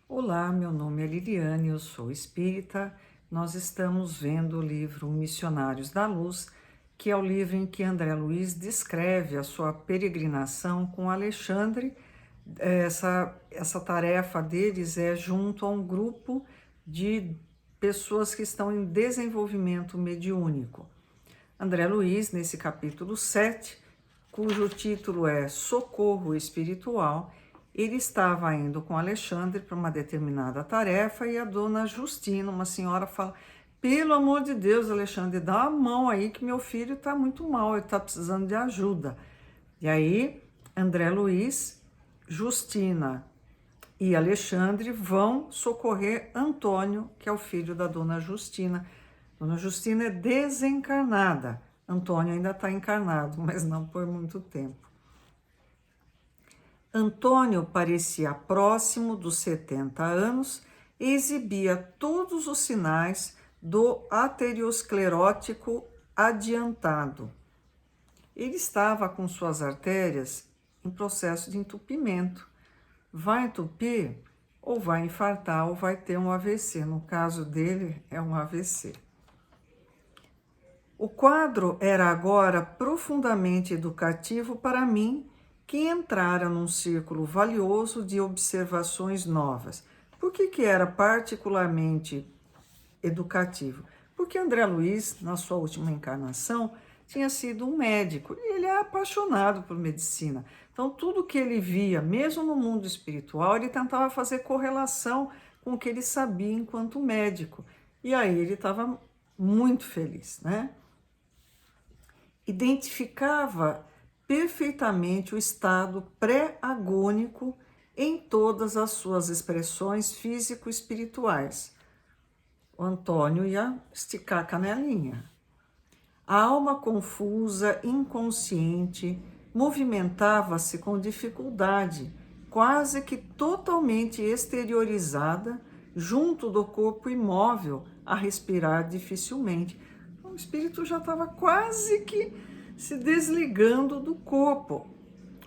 Olá, meu nome é Liliane, eu sou espírita. Nós estamos vendo o livro Missionários da Luz, que é o livro em que André Luiz descreve a sua peregrinação com Alexandre. Essa tarefa deles é junto a um grupo de pessoas que estão em desenvolvimento mediúnico. André Luiz, nesse capítulo 7, cujo título é Socorro Espiritual, ele estava indo com Alexandre para uma determinada tarefa e a dona Justina, uma senhora, fala: pelo amor de Deus, Alexandre, dá a mão aí que meu filho está muito mal, ele está precisando de ajuda. E aí, André Luiz, Justina e Alexandre vão socorrer Antônio, que é o filho da dona Justina. Dona Justina é desencarnada, Antônio ainda está encarnado, mas não por muito tempo. Antônio parecia próximo dos 70 anos e exibia todos os sinais do aterosclerótico adiantado. Ele estava com suas artérias em processo de entupimento. Vai entupir, ou vai infartar, ou vai ter um AVC. No caso dele, é um AVC. O quadro era agora profundamente educativo para mim, que entrara num círculo valioso de observações novas. Por que era particularmente educativo? Porque André Luiz, na sua última encarnação, tinha sido um médico e ele é apaixonado por medicina. Então, tudo que ele via, mesmo no mundo espiritual, ele tentava fazer correlação com o que ele sabia enquanto médico. E aí ele estava muito feliz, né? Identificava perfeitamente o estado pré-agônico em todas as suas expressões físico-espirituais. O Antônio ia esticar a canelinha. A alma confusa, inconsciente, movimentava-se com dificuldade, quase que totalmente exteriorizada, junto do corpo imóvel, a respirar dificilmente. O espírito já estava quase que se desligando do corpo.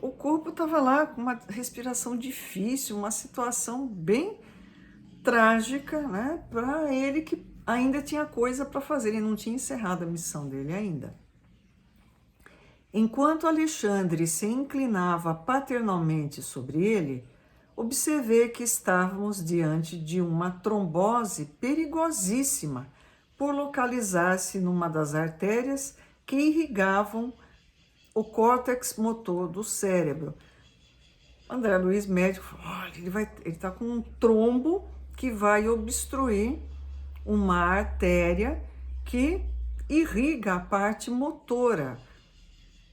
O corpo estava lá com uma respiração difícil, uma situação bem trágica, né, para ele, que ainda tinha coisa para fazer, ele não tinha encerrado a missão dele ainda. Enquanto Alexandre se inclinava paternalmente sobre ele, observei que estávamos diante de uma trombose perigosíssima, por localizar-se numa das artérias que irrigavam o córtex motor do cérebro. André Luiz, médico, falou: olha, ele está com um trombo que vai obstruir uma artéria que irriga a parte motora.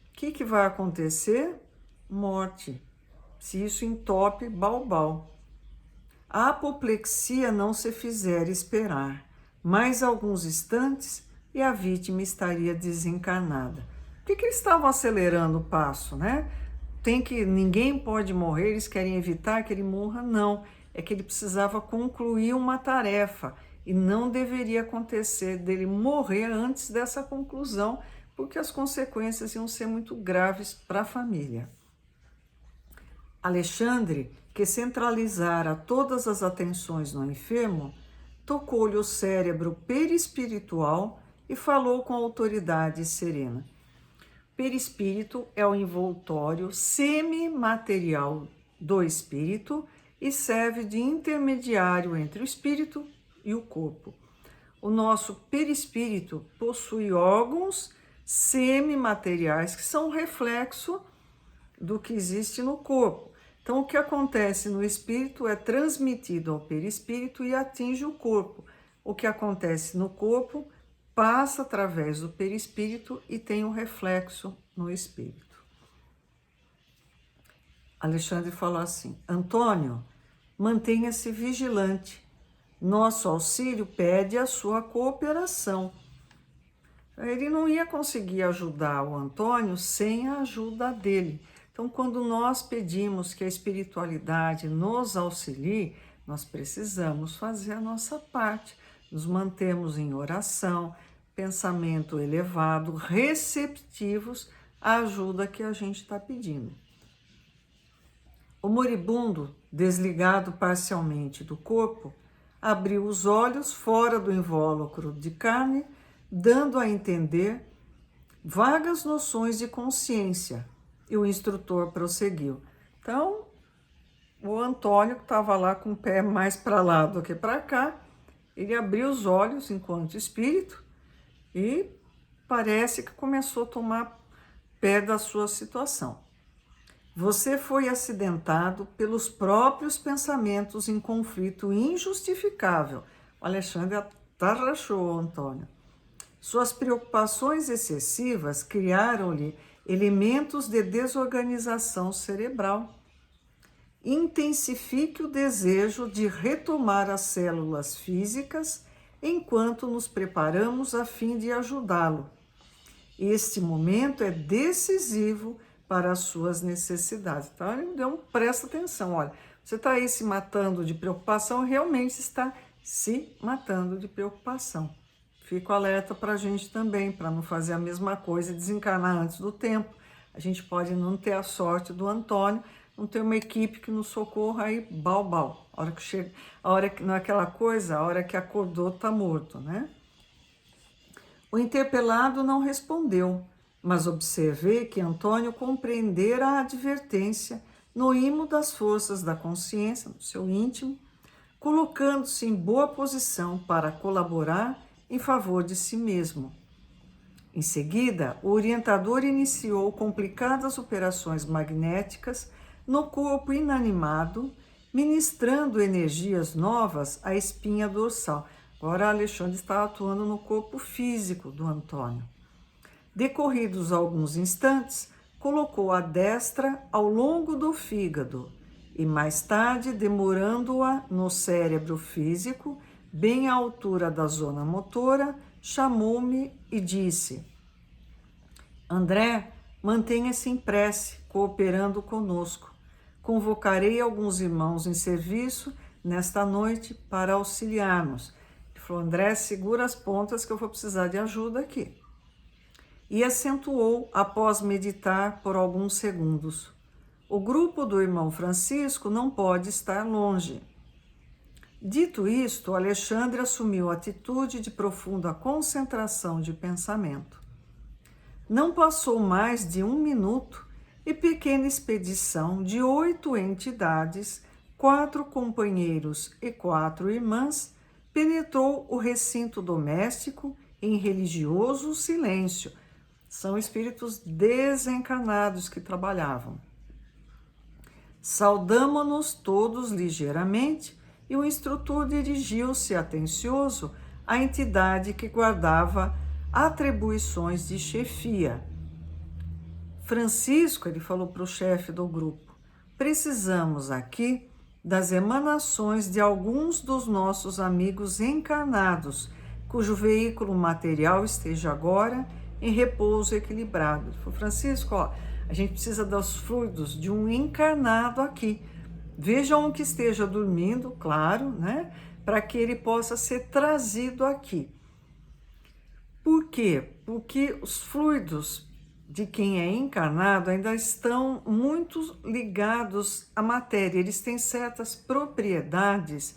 O que vai acontecer? Morte. Se isso entope, balbal. A apoplexia não se fizer esperar. Mais alguns instantes e a vítima estaria desencarnada. Por que eles estavam acelerando o passo, né? Ninguém pode morrer, eles querem evitar que ele morra? Não. É que ele precisava concluir uma tarefa e não deveria acontecer dele morrer antes dessa conclusão, porque as consequências iam ser muito graves para a família. Alexandre, que centralizara todas as atenções no enfermo, tocou-lhe o cérebro perispiritual e falou com autoridade serena. Perispírito é o envoltório semimaterial do espírito e serve de intermediário entre o espírito e o corpo. O nosso perispírito possui órgãos semimateriais que são reflexo do que existe no corpo. Então, o que acontece no espírito é transmitido ao perispírito e atinge o corpo. O que acontece no corpo passa através do perispírito e tem um reflexo no espírito. Alexandre falou assim: Antônio, mantenha-se vigilante. Nosso auxílio pede a sua cooperação. Ele não ia conseguir ajudar o Antônio sem a ajuda dele. Então, quando nós pedimos que a espiritualidade nos auxilie, nós precisamos fazer a nossa parte. Nos mantemos em oração, pensamento elevado, receptivos à ajuda que a gente está pedindo. O moribundo desligado parcialmente do corpo, abriu os olhos fora do invólucro de carne, dando a entender vagas noções de consciência. E o instrutor prosseguiu. Então, o Antônio, que estava lá com o pé mais para lá do que para cá, ele abriu os olhos enquanto espírito e parece que começou a tomar pé da sua situação. Você foi acidentado pelos próprios pensamentos em conflito injustificável. O Alexandre atarrachou, Antônio. Suas preocupações excessivas criaram-lhe elementos de desorganização cerebral. Intensifique o desejo de retomar as células físicas enquanto nos preparamos a fim de ajudá-lo. Este momento é decisivo para as suas necessidades. Então, ele me deu presta atenção, olha, você está aí se matando de preocupação, realmente está se matando de preocupação. Fico alerta para a gente também, para não fazer a mesma coisa e desencarnar antes do tempo. A gente pode não ter a sorte do Antônio, não ter uma equipe que nos socorra aí, bal. A hora que chega, a hora que não é aquela coisa, a hora que acordou está morto, né? O interpelado não respondeu, mas observei que Antônio compreendera a advertência no imo das forças da consciência, no seu íntimo, colocando-se em boa posição para colaborar em favor de si mesmo. Em seguida, o orientador iniciou complicadas operações magnéticas no corpo inanimado, ministrando energias novas à espinha dorsal. Agora, Alexandre está atuando no corpo físico do Antônio. Decorridos alguns instantes, colocou a destra ao longo do fígado e, mais tarde, demorando-a no cérebro físico, bem à altura da zona motora, chamou-me e disse: André, mantenha-se em prece, cooperando conosco. Convocarei alguns irmãos em serviço nesta noite para auxiliar-nos. Ele falou: André, segura as pontas que eu vou precisar de ajuda aqui. E acentuou após meditar por alguns segundos: o grupo do irmão Francisco não pode estar longe. Dito isto, Alexandre assumiu atitude de profunda concentração de pensamento. Não passou mais de 1 minuto e pequena expedição de 8 entidades, 4 companheiros e 4 irmãs penetrou o recinto doméstico em religioso silêncio. São espíritos desencarnados que trabalhavam. Saudamo-nos todos ligeiramente e o instrutor dirigiu-se atencioso à entidade que guardava atribuições de chefia. Francisco, ele falou para o chefe do grupo, precisamos aqui das emanações de alguns dos nossos amigos encarnados, cujo veículo material esteja agora em repouso equilibrado. Ele falou: Francisco, ó, a gente precisa dos fluidos de um encarnado aqui. Vejam que esteja dormindo, claro, né? Para que ele possa ser trazido aqui. Por quê? Porque os fluidos de quem é encarnado ainda estão muito ligados à matéria. Eles têm certas propriedades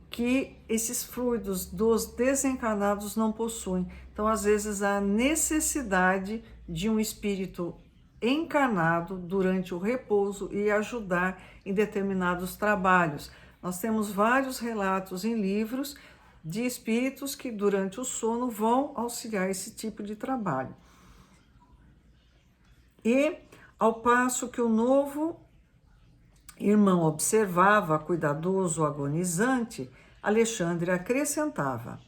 que esses fluidos dos desencarnados não possuem. Então, às vezes, há necessidade de um espírito encarnado durante o repouso e ajudar em determinados trabalhos. Nós temos vários relatos em livros de espíritos que durante o sono vão auxiliar esse tipo de trabalho. E ao passo que o novo irmão observava, cuidadoso, agonizante, Alexandre acrescentava: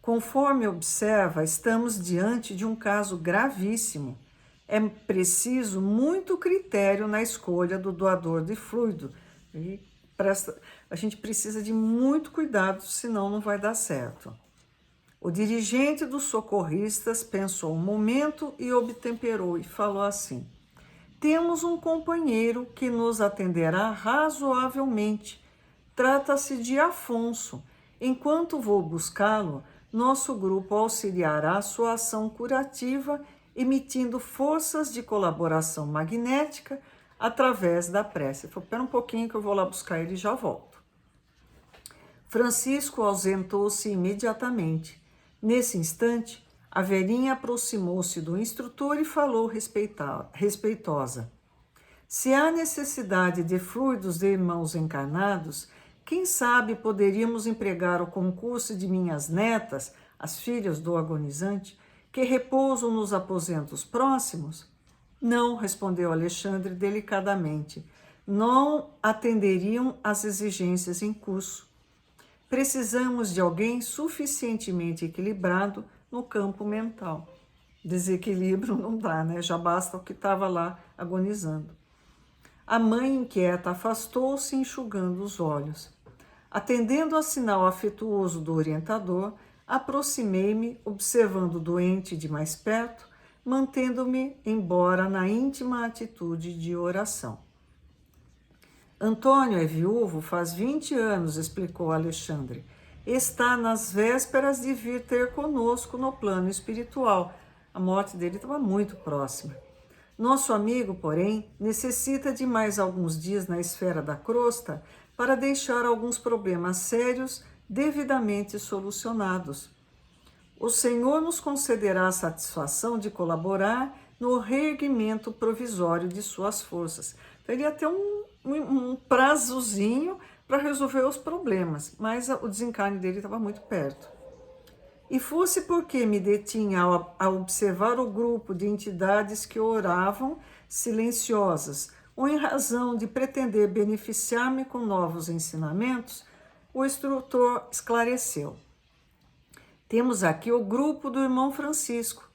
conforme observa, estamos diante de um caso gravíssimo. É preciso muito critério na escolha do doador de fluido. E a gente precisa de muito cuidado, senão não vai dar certo. O dirigente dos socorristas pensou um momento e obtemperou e falou assim: temos um companheiro que nos atenderá razoavelmente. Trata-se de Afonso. Enquanto vou buscá-lo, nosso grupo auxiliará sua ação curativa, emitindo forças de colaboração magnética através da prece. Ele falou, espera um pouquinho que eu vou lá buscar ele e já volto. Francisco ausentou-se imediatamente. Nesse instante, a velhinha aproximou-se do instrutor e falou respeitosa. Se há necessidade de fluidos de irmãos encarnados, quem sabe poderíamos empregar o concurso de minhas netas, as filhas do agonizante, que repousam nos aposentos próximos? Não, respondeu Alexandre delicadamente. Não atenderiam às exigências em curso. Precisamos de alguém suficientemente equilibrado no campo mental. Desequilíbrio não dá, né? Já basta o que estava lá agonizando. A mãe inquieta afastou-se, enxugando os olhos. Atendendo ao sinal afetuoso do orientador, aproximei-me, observando o doente de mais perto, mantendo-me, embora na íntima atitude de oração. Antônio é viúvo faz 20 anos, explicou Alexandre. Está nas vésperas de vir ter conosco no plano espiritual. A morte dele estava muito próxima. Nosso amigo, porém, necessita de mais alguns dias na esfera da crosta para deixar alguns problemas sérios devidamente solucionados. O Senhor nos concederá a satisfação de colaborar no reerguimento provisório de suas forças. Então, ele ia ter um prazozinho para resolver os problemas, mas o desencarne dele estava muito perto. E fosse porque me detinha a observar o grupo de entidades que oravam silenciosas, ou em razão de pretender beneficiar-me com novos ensinamentos, o instrutor esclareceu. Temos aqui o grupo do irmão Francisco.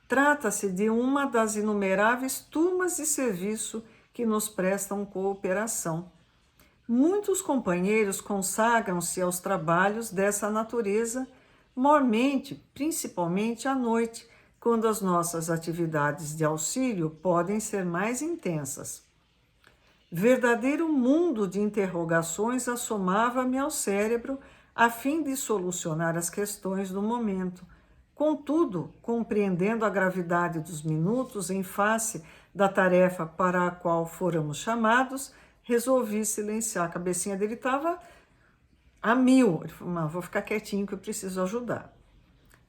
Trata-se de uma das inumeráveis turmas de serviço que nos prestam cooperação. Muitos companheiros consagram-se aos trabalhos dessa natureza, mormente, principalmente à noite, quando as nossas atividades de auxílio podem ser mais intensas. Verdadeiro mundo de interrogações assomava-me ao cérebro a fim de solucionar as questões do momento. Contudo, compreendendo a gravidade dos minutos em face da tarefa para a qual fôramos chamados, resolvi silenciar. A cabecinha dele estava a mil. Ele falou, vou ficar quietinho que eu preciso ajudar.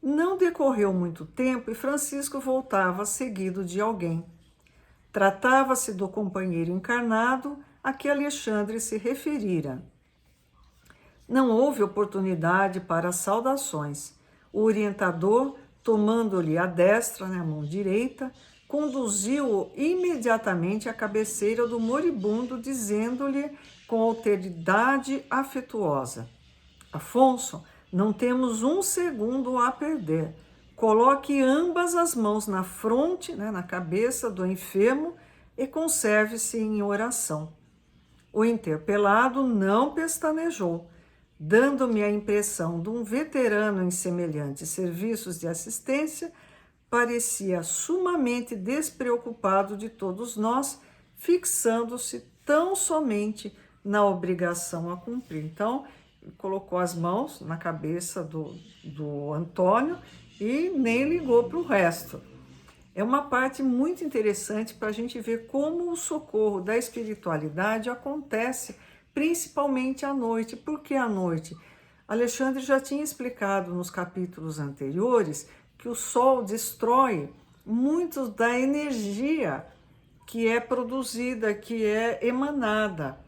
Não decorreu muito tempo e Francisco voltava seguido de alguém. Tratava-se do companheiro encarnado a que Alexandre se referira. Não houve oportunidade para saudações. O orientador, tomando-lhe a destra, a mão direita, conduziu-o imediatamente à cabeceira do moribundo, dizendo-lhe com alteridade afetuosa: Afonso, não temos um segundo a perder. Coloque ambas as mãos na fronte, na cabeça do enfermo e conserve-se em oração. O interpelado não pestanejou, dando-me a impressão de um veterano em semelhantes serviços de assistência. Parecia sumamente despreocupado de todos nós, fixando-se tão somente na obrigação a cumprir. Então, colocou as mãos na cabeça do Antônio e nem ligou para o resto. É uma parte muito interessante para a gente ver como o socorro da espiritualidade acontece, principalmente à noite. Por que à noite? Alexandre já tinha explicado nos capítulos anteriores que o Sol destrói muito da energia que é produzida, que é emanada.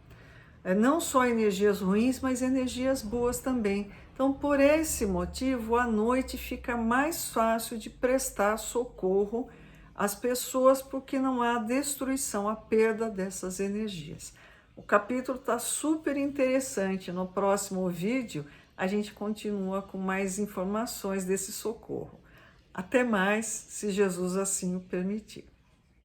Não só energias ruins, mas energias boas também. Então, por esse motivo, à noite fica mais fácil de prestar socorro às pessoas, porque não há destruição, a perda dessas energias. O capítulo está super interessante. No próximo vídeo, a gente continua com mais informações desse socorro. Até mais, se Jesus assim o permitir.